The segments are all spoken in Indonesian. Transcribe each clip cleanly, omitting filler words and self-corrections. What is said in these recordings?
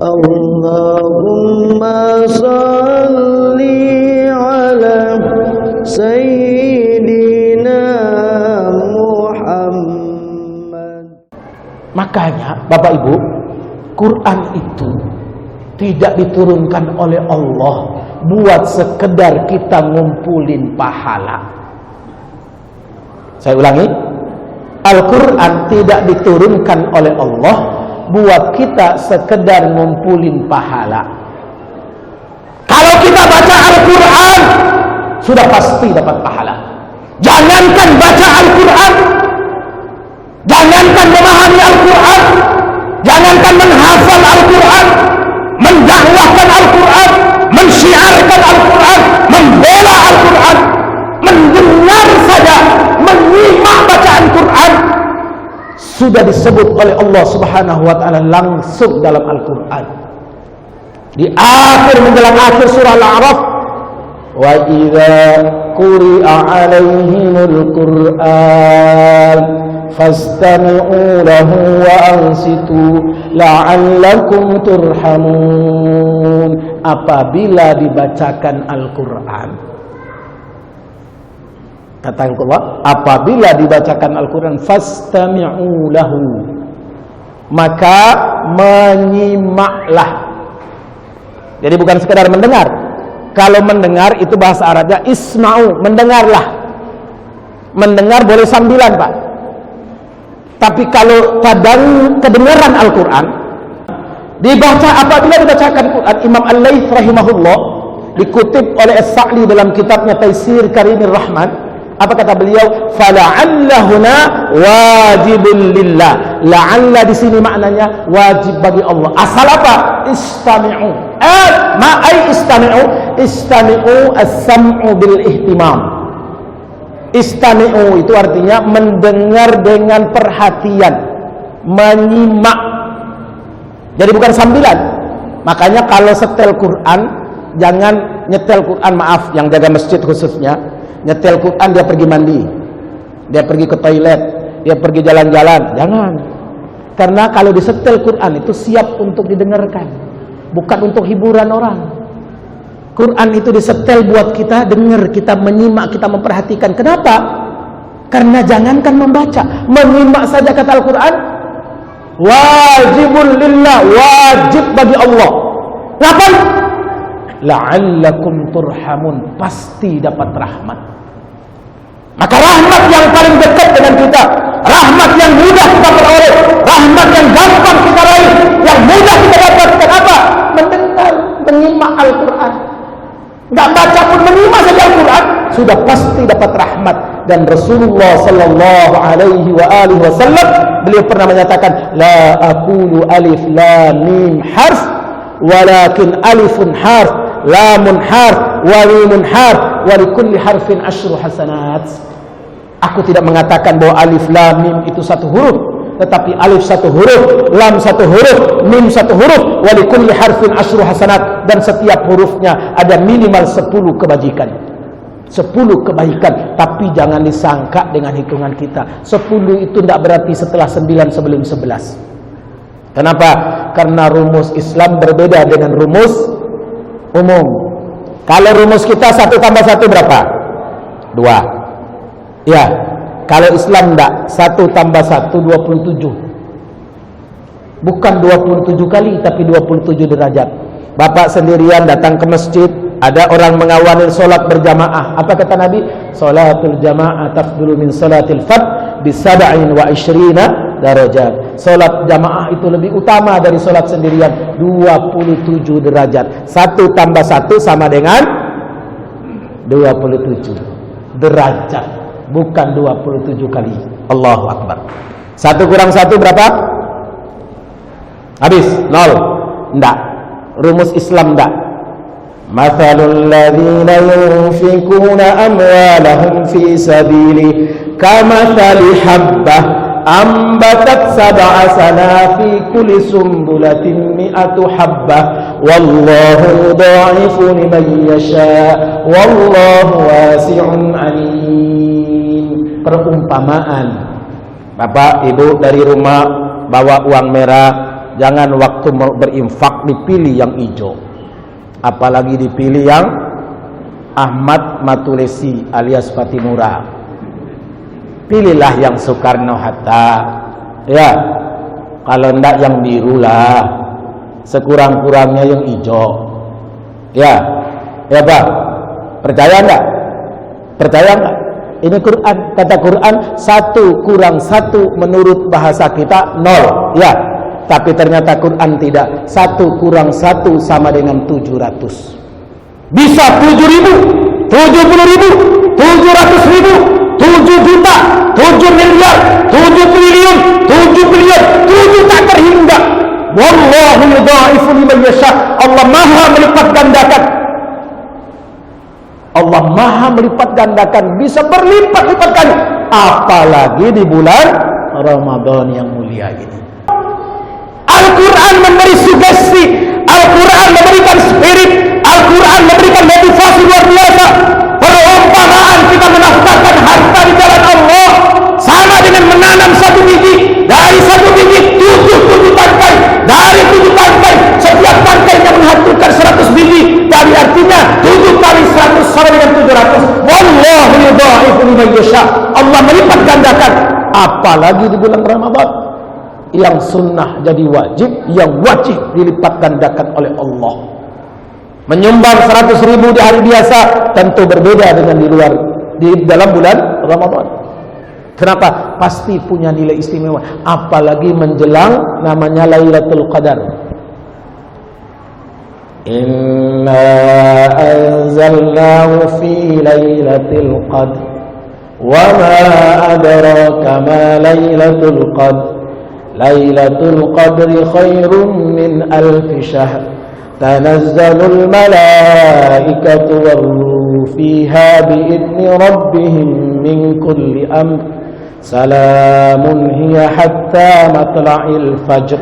Allahumma salli ala Sayyidina Muhammad. Makanya Bapak Ibu, Quran itu tidak diturunkan oleh Allah buat sekedar kita ngumpulin pahala. Saya ulangi, Al-Quran tidak diturunkan oleh Allah buat kita sekedar ngumpulin pahala. Kalau kita baca Al-Quran, sudah pasti dapat pahala. Jangankan baca Al-Quran, jangankan memahami Al-Quran, jangankan menghafal Al-Quran, mendakwahkan Al-Quran, mensyiarkan Al-Quran, membela Al-Quran, mendengar saja, menyimak bacaan Quran, sudah disebut oleh Allah Subhanahu wa taala langsung dalam Al-Quran. Di akhir menjelang akhir surah Al-A'raf, wa idza quri'a 'alaihimul Qur'an fastami'u lahu wa ansitu la'allakum turhamun. Apabila dibacakan Al-Quran, kata Allah, apabila dibacakan Al-Quran, fastami'u lahu, maka menyimaklah. Jadi bukan sekedar mendengar. Kalau mendengar itu bahasa Arabnya isma'u, mendengarlah. Mendengar boleh sambilan, Pak. Tapi kalau kedengaran Al-Quran dibaca, apabila dibacakan Quran, Imam Al-Laits rahimahullah dikutip oleh As-Sa'di dalam kitabnya Taisir Karimir Rahman, apa kata beliau? Fala'allahuna wajibun lillah. La'alla di sini maknanya wajib bagi Allah. Asal apa? Istami'u. Ma'ai istami'u. Istami'u as-sam'u bil ihtimam. Istami'u itu artinya mendengar dengan perhatian, menyimak. Jadi bukan sambilan. Makanya kalau setel Quran, jangan nyetel Quran, maaf, yang jaga masjid khususnya, nyetel Quran dia pergi mandi, dia pergi ke toilet, dia pergi jalan-jalan, jangan. Karena kalau disetel Quran itu siap untuk didengarkan, bukan untuk hiburan orang. Quran itu disetel buat kita dengar, kita menyimak, kita memperhatikan. Kenapa? Karena jangankan membaca, menyimak saja kata Al-Quran wajibun lillah, wajib bagi Allah. Ngapain? La'allakum turhamun, pasti dapat rahmat. Maka rahmat yang paling dekat dengan kita, rahmat yang mudah kita peroleh, rahmat yang gampang kita raih, yang mudah kita dapatkan apa? Mendengar, menyimak Al-Quran. Enggak baca pun, menyimak saja Al-Quran, sudah pasti dapat rahmat. Dan Rasulullah sallallahu alaihi wa alihi wasallam, beliau pernah menyatakan, la aqulu alif lam mim harf walakin alifun harf, lamun harf, walimun harf, walikulli harfin asyru hasanat. Aku tidak mengatakan bahwa alif lam mim itu satu huruf, tetapi alif satu huruf, lam satu huruf, mim satu huruf, walikulli harfin asyru hasanat, dan setiap hurufnya ada minimal 10 kebajikan. 10 kebaikan. Tapi jangan disangka dengan hitungan kita 10 itu tidak berarti setelah 9 sebelum 11. Kenapa? Karena rumus Islam berbeda dengan rumus umum. Kalau rumus kita 1 tambah 1 berapa? 2. Ya. Kalau Islam enggak, 1 tambah 1 27. Bukan 27 kali, tapi 27 derajat. Bapak sendirian datang ke masjid, ada orang mengawali solat berjamaah. Apa kata Nabi? Salatul jamaah tafdulu min salatil fard bi 27 darajat. Solat jamaah itu lebih utama dari solat sendirian, 27 derajat. 1 tambah 1 sama dengan 27 derajat, bukan 27 kali. Allahu Akbar. 1 kurang 1 berapa? Habis 0. Enggak. Rumus Islam enggak. Mathalul ladzina yunfikuna amwalahum fi sabili kamathali habbah ambatat sab'a sanafi kulli sumbulatin mi'atu habbah wallahu yudha'ifu liman yasha wallahu wasi'un alim. Perumpamaan. Bapak Ibu dari rumah bawa uang merah jangan waktu berinfak dipilih yang hijau, apalagi dipilih yang Ahmad Matulesi alias Patimura. Pilihlah yang Soekarno-Hatta, ya. Kalau enggak yang biru lah, sekurang-kurangnya yang hijau, ya, ya Pak. Percaya enggak? Percaya enggak? Ini Quran, kata Quran 1 kurang 1 menurut bahasa kita 0, ya. Tapi ternyata Quran tidak. 1 kurang 1 sama dengan 700. Bisa 7.000, 70.000, 700.000, 7 juta, 7 miliar, 7 triliun, 7 bilion, 7 tak terhingga. Wallahu yudha'ifu liman yasha. Allah Maha melipat gandakan. Allah Maha melipat gandakan, bisa berlipat-lipat kali. Apalagi di bulan Ramadan yang mulia ini. Al-Quran memberi sugesti, Al-Quran memberikan spirit, Al-Quran memberikan motivasi luar biasa. Perumpamaan kita menafkahkan harta di jalan Allah sama dengan menanam 1 biji. Dari 1 biji 7 tangkai, dari 7 tangkai setiap tangkainya menghasilkan 100 biji. Dari artinya 7 kali 100 sama dengan 700. Wallahu yudha'ifu liman yasha. Allah melipat gandakan. Apalagi di bulan Ramadan yang sunnah jadi wajib, yang wajib dilipat gandakan oleh Allah. Menyumbang 100.000 di hari biasa tentu berbeda dengan di dalam bulan Ramadan. Kenapa? Pasti punya nilai istimewa. Apalagi menjelang namanya Lailatul Qadar. Inna anzalnahu fi Lailatul Qadr. Wa ma adraka ma Lailatul Qadr. Lailatul Qadri khairun min alfi syahr. Tanazzalul malaikatu war-ruhu fiha bi'idzni rabbihim min kulli amr. Salamun hiya hatta matla'il fajr.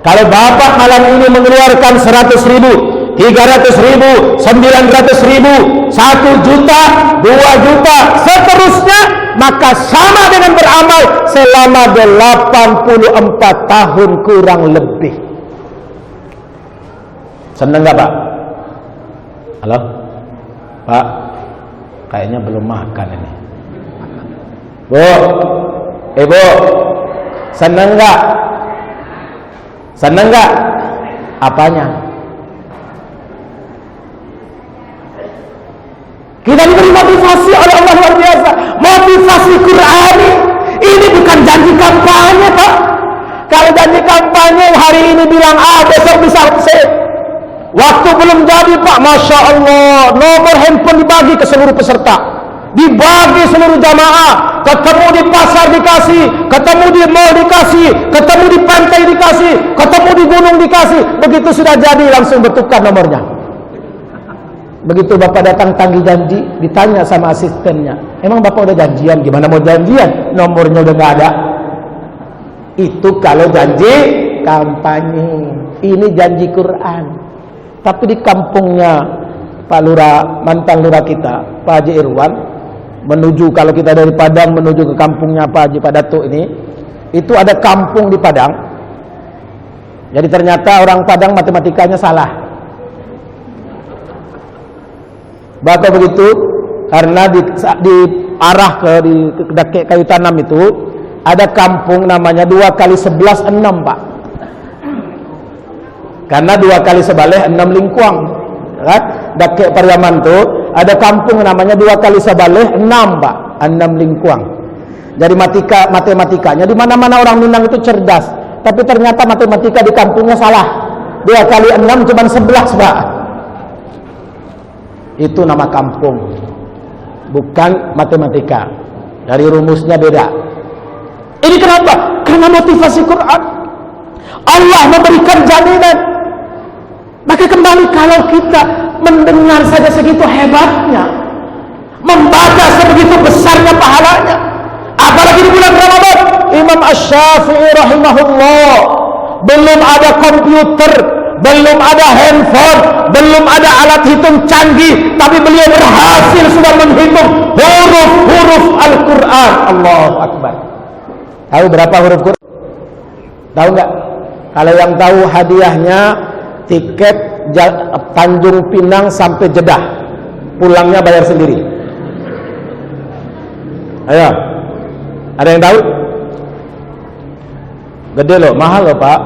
Kalau bapak malam ini mengeluarkan 100.000, 300.000, 900.000, 1 juta, 2 juta, seterusnya, maka sama dengan beramal selama 84 tahun kurang lebih. Senang gak Pak? Halo? Pak? Kayaknya belum makan ini. Bu? Bu? Senang gak? Senang gak? Apanya? Kita diberi motivasi oleh Allah luar biasa. Motivasi Qur'ani. Ini bukan janji kampanye Pak. Kalau janji kampanye hari ini bilang A, besok bisa C. Waktu belum jadi Pak, Masya Allah, nomor handphone dibagi ke seluruh peserta, dibagi seluruh jamaah, ketemu di pasar dikasih, ketemu di mall dikasih, ketemu di pantai dikasih, ketemu di gunung dikasih. Begitu sudah jadi langsung bertukar nomornya. Begitu Bapak datang tagih janji, ditanya sama asistennya, emang Bapak udah janjian? Gimana mau janjian? Nomornya udah gak ada. Itu kalau janji kampanye. Ini janji Quran. Tapi di kampungnya Pak Lurah, mantan Lurah kita, Pak Haji Irwan, menuju, kalau kita dari Padang menuju ke kampungnya Pak Haji Pak Datuk ini, itu ada kampung di Padang. Jadi ternyata orang Padang matematikanya salah. Bapak begitu, karena di arah ke Dakek Kayu Tanam itu ada kampung namanya 2 kali 11 6 Pak. Karena 2 kali sebaleh 6 lingkuang, kan? Dakek Pariaman itu ada kampung namanya 2 kali sebaleh 6 Pak, 6 lingkuang. Jadi matematikanya di mana-mana orang Minang itu cerdas, tapi ternyata matematika di kampungnya salah. 2 kali 6 cuma 11 Pak. Itu nama kampung, bukan matematika. Dari rumusnya beda. Ini kenapa? Karena motivasi Quran. Allah memberikan jaminan. Maka kembali, kalau kita mendengar saja segitu hebatnya, membaca sebegitu besarnya pahalanya, apalagi di bulan Ramadan. Imam Asy-Syafi'i rahimahullah, belum ada komputer, belum ada handphone, belum ada alat hitung canggih, tapi beliau berhasil sudah menghitung huruf-huruf Al-Quran. Allahu Akbar. Tahu berapa huruf Quran? Tahu enggak? Kalau yang tahu hadiahnya tiket Tanjung Pinang sampai Jeddah, pulangnya bayar sendiri. Ayo, ada yang tahu? Gede loh, mahal loh Pak.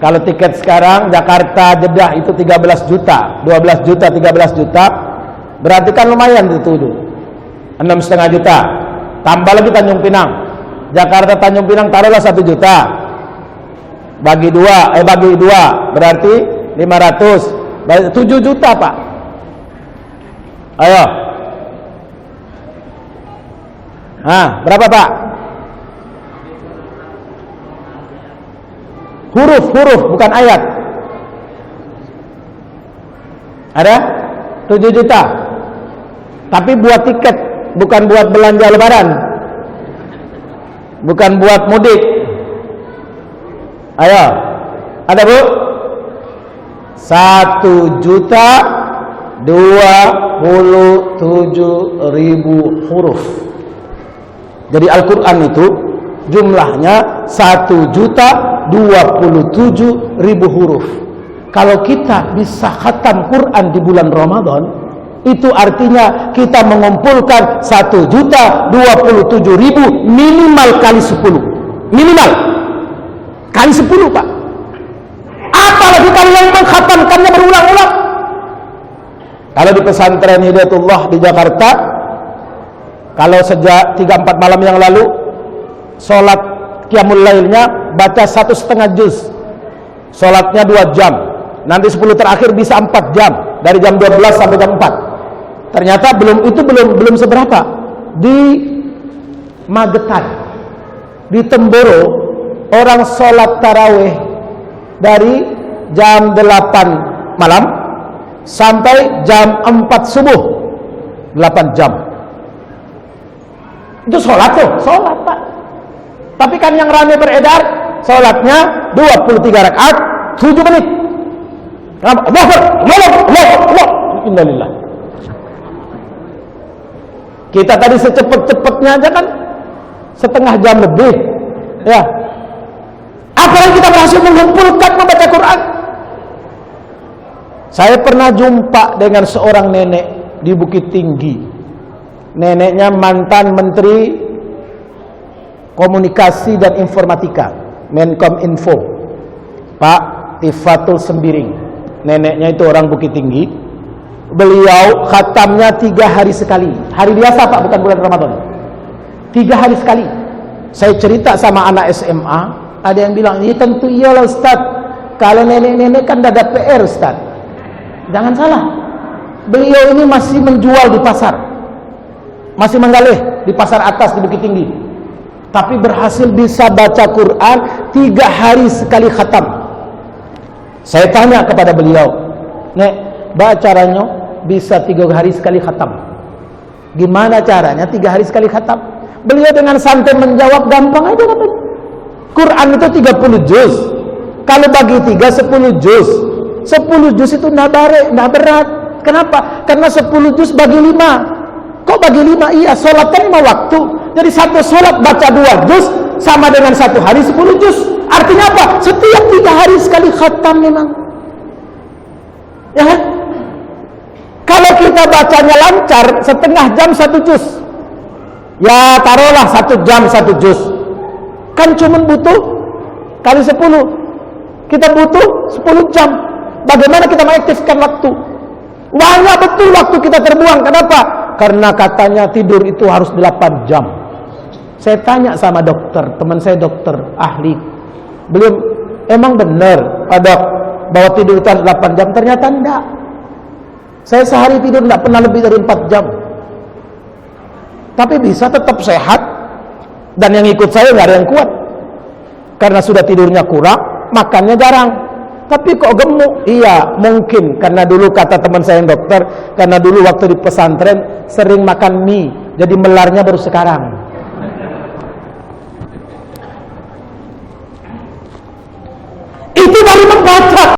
Kalau tiket sekarang Jakarta Jeddah itu 13 juta, 12 juta, 13 juta, berarti kan lumayan itu 6,5 juta. Tambah lagi Tanjung Pinang. Jakarta Tanjung Pinang taruhlah 1 juta. Bagi dua berarti 500. 7 juta Pak. Ayo. Berapa Pak? Huruf bukan ayat. Ada? 7 juta. Tapi buat tiket, bukan buat belanja lebaran. Bukan buat mudik. Ayo. Ada Bu? 1.027.000 huruf. Jadi Al-Quran itu jumlahnya 1.027.000 huruf. Kalau kita bisa khatam Quran di bulan Ramadan, itu artinya kita mengumpulkan 1.027.000 minimal kali 10. Minimal kali 10 Pak. Apalagi kalau yang mengkhatamkannya berulang-ulang. Kalau di pesantren Hidayatullah di Jakarta, kalau sejak 3-4 malam yang lalu sholat qiyamul lailnya baca 1,5 juz, sholatnya 2 jam, nanti 10 terakhir bisa 4 jam, dari jam 12 sampai jam 4. Ternyata belum seberapa. Di Magetan, di Temboro, orang sholat tarawih dari jam 8 malam sampai jam 4 subuh, 8 jam. Itu sholat Pak. Tapi kan yang ramai beredar, sholatnya 23 rakaat 7 menit. Allah. Innalillah. Kita tadi secepat-cepatnya aja kan setengah jam lebih, ya. Apalagi kita berhasil mengumpulkan membaca Quran. Saya pernah jumpa dengan seorang nenek di Bukit Tinggi. Neneknya mantan Menteri Komunikasi dan Informatika, Menkominfo, Pak Tifatul Sembiring. Neneknya itu orang Bukit Tinggi. Beliau khatamnya 3 hari sekali. Hari biasa Pak, bukan bulan Ramadan. 3 hari sekali. Saya cerita sama anak SMA, ada yang bilang, "Iya tentu iyalah Ustaz. Kalau nenek-nenek kan ada PR Ustaz." Jangan salah. Beliau ini masih menjual di pasar. Masih menggalih di pasar atas di Bukit Tinggi. Tapi berhasil bisa baca Quran 3 hari sekali khatam. Saya tanya kepada beliau, "Nek, caranya bisa 3 hari sekali khatam? Gimana caranya 3 hari sekali khatam?" Beliau dengan santai menjawab, "Gampang aja katanya. Quran itu 30 juz. Kalau bagi 3, 10 juz. 10 juz itu enggak berat. Kenapa? Karena 10 juz bagi 5. Kok bagi 5? Iya, sholat kan 5 waktu. Jadi satu sholat baca 2 juz sama dengan 1 hari 10 juz. Artinya apa? Setiap 3 hari sekali khatam memang. Ya kan? Kalau kita bacanya lancar, setengah jam 1 juz. Ya taruhlah 1 jam 1 juz. Kan cuma butuh kali 10. Kita butuh 10 jam. Bagaimana kita mengaktifkan waktu? Banyak betul waktu kita terbuang. Kenapa? Karena katanya tidur itu harus 8 jam. Saya tanya sama dokter, teman saya dokter ahli. Beliau, emang benar Pak Dok bahwa tidur itu harus 8 jam? Ternyata enggak. Saya sehari tidur enggak pernah lebih dari 4 jam. Tapi bisa tetap sehat. Dan yang ikut saya enggak ada yang kuat. Karena sudah tidurnya kurang, makannya jarang. Tapi kok gemuk? Iya, mungkin karena dulu kata teman saya yang dokter, karena dulu waktu di pesantren sering makan mie, jadi melarnya baru sekarang. Itu baru membaca